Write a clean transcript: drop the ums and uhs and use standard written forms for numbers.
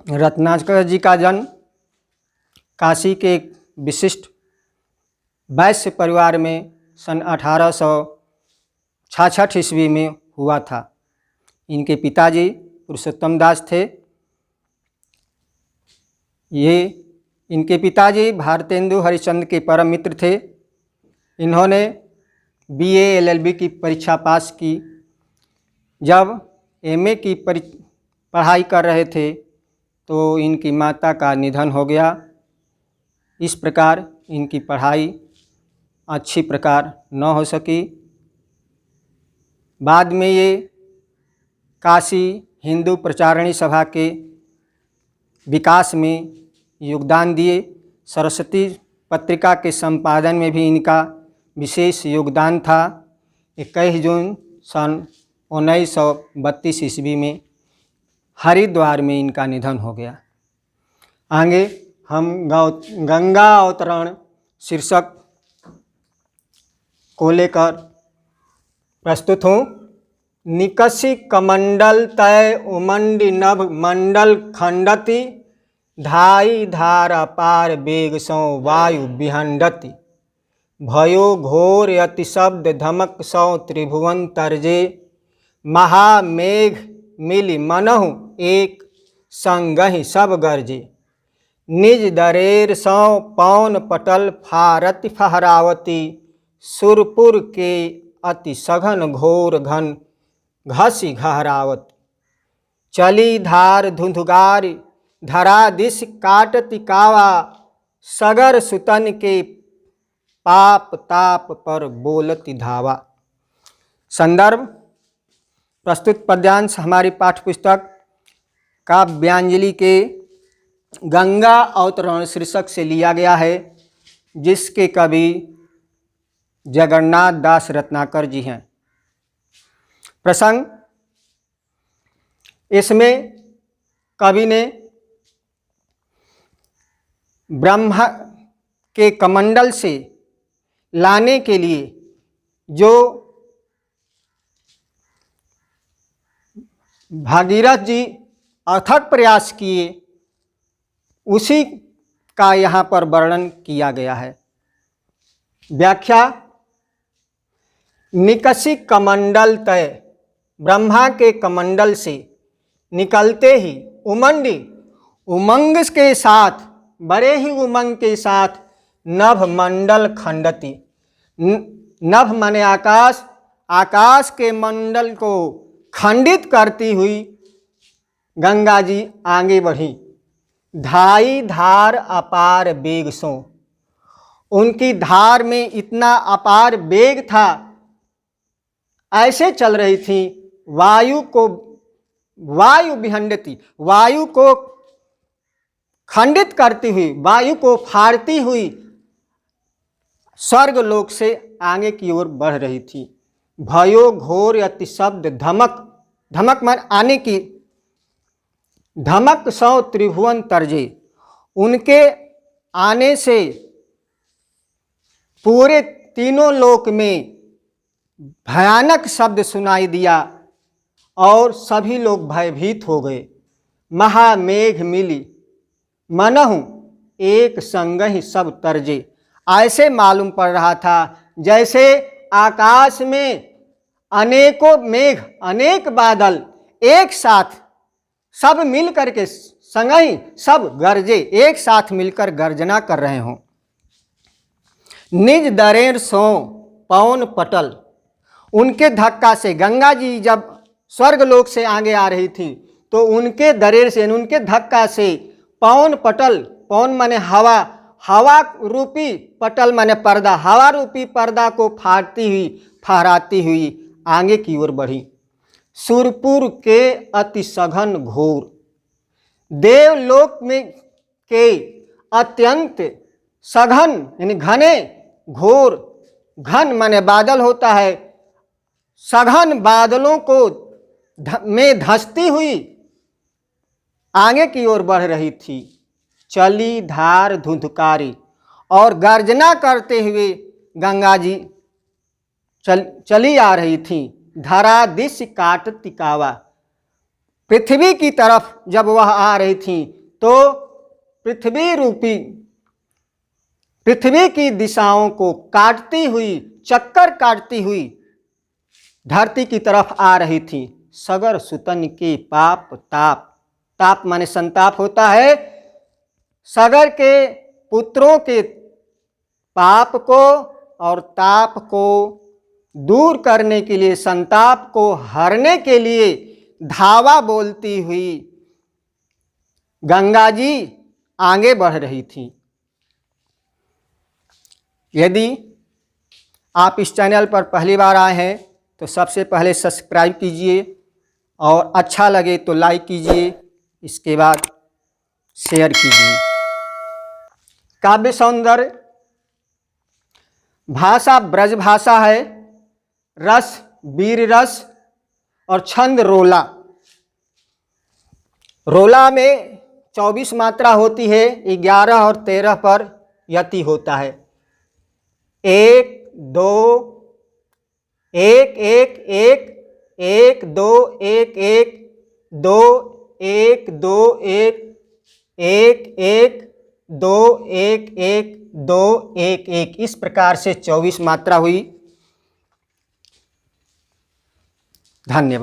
रत्नाकर जी का जन्म काशी के एक विशिष्ट वैश्य परिवार में सन 1866 ईस्वी में हुआ था। इनके पिताजी पुरुषोत्तम दास थे। इनके पिताजी भारतेंदु हरिश्चंद्र के परम मित्र थे। इन्होंने BA LLB की परीक्षा पास की। जब MA की पढ़ाई कर रहे थे तो इनकी माता का निधन हो गया। इस प्रकार इनकी पढ़ाई अच्छी प्रकार न हो सकी। बाद में ये काशी हिंदू प्रचारणी सभा के विकास में योगदान दिए। सरस्वती पत्रिका के संपादन में भी इनका विशेष योगदान था। 21 जून सन 1932 ईस्वी में हरिद्वार में इनका निधन हो गया। आगे हम गंगा अवतरण शीर्षक को लेकर प्रस्तुत हूँ। निकषि कमंडल तय उमंडी नभ मंडल खंडति, धाई धार अपार बेग सौ वायु विहंडति, भयो घोर अति शब्द धमक सौ त्रिभुवन तरजे, महामेघ मिलि मनहु एक संगहि सब गरजे, निज दरेर सौ पौन पटल फारति फहरावती, सुरपुर के अति सघन घोर घन घसी घहरावत, चली धार धुंधुगारी धरा दिश काटति कावा, सगर सुतन के पाप ताप पर बोलति धावा। संदर्भ प्रस्तुत पद्यांश हमारी पाठ्यपुस्तक काव्यांजलि के गंगा अवतरण शीर्षक से लिया गया है, जिसके कवि जगन्नाथ दास रत्नाकर जी हैं। प्रसंग, इसमें कवि ने ब्रह्मा के कमंडल से लाने के लिए जो भागीरथ जी अथक प्रयास किए, उसी का यहाँ पर वर्णन किया गया है। व्याख्या, निकषि कमंडल तय, ब्रह्मा के कमंडल से निकलते ही उमंडी, उमंग के साथ, बड़े ही उमंग के साथ नभ मंडल खंडति, नभ माने आकाश, आकाश के मंडल को खंडित करती हुई गंगा जी आगे बढ़ी। धाई धार अपार बेग सो, उनकी धार में इतना अपार वेग था, ऐसे चल रही थी, वायु विहंडति, वायु को खंडित करती हुई, वायु को फाड़ती हुई स्वर्ग लोक से आगे की ओर बढ़ रही थी। भयो घोर अति शब्द धमक, धमक मान आने की, धमक सौ त्रिभुवन तरजे, उनके आने से पूरे तीनों लोक में भयानक शब्द सुनाई दिया और सभी लोग भयभीत हो गए। महामेघ मिली मनहु एक संग ही सब तरजे, ऐसे मालूम पड़ रहा था जैसे आकाश में अनेकों मेघ, अनेक बादल एक साथ सब मिल करके संगहि सब गरजे, एक साथ मिलकर गर्जना कर रहे हों। निज दरेर सो पौन पटल, उनके धक्का से गंगा जी जब स्वर्गलोक से आगे आ रही थी तो उनके दरेर से, उनके धक्का से पौन पटल, पौन माने हवा, हवा रूपी पटल माने पर्दा, हवा रूपी पर्दा को फाड़ती हुई फहराती हुई आगे की ओर बढ़ी। सुरपुर के अति सघन घोर, देवलोक में के अत्यंत सघन यानी घने, घोर, घन माने बादल होता है, सघन बादलों को में धंसती हुई आगे की ओर बढ़ रही थी। चली धार धुंधकारी, और गर्जना करते हुए गंगा जी चली आ रही थी। धरा दिश काटति कावा, पृथ्वी की तरफ जब वह आ रही थी तो पृथ्वी की दिशाओं को काटती हुई, चक्कर काटती हुई धरती की तरफ आ रही थी। सगर सुतन के पाप ताप, ताप माने संताप होता है। सगर के पुत्रों के पाप को और ताप को दूर करने के लिए, संताप को हरने के लिए धावा बोलती हुई गंगा जी आगे बढ़ रही थी। यदि आप इस चैनल पर पहली बार आए हैं तो सबसे पहले सब्सक्राइब कीजिए और अच्छा लगे तो लाइक कीजिए, इसके बाद शेयर कीजिए। काव्य सौंदर्य भाषा ब्रज भाषा है, रस वीर रस और छंद रोला। रोला में 24 मात्रा होती है, 11 और 13 पर यति होता है। 1 2 1 1 1 1 2 1 1 2 1 2 1 1 1 2 1 1 2 1 1, इस प्रकार से 24 मात्रा हुई। धन्यवाद।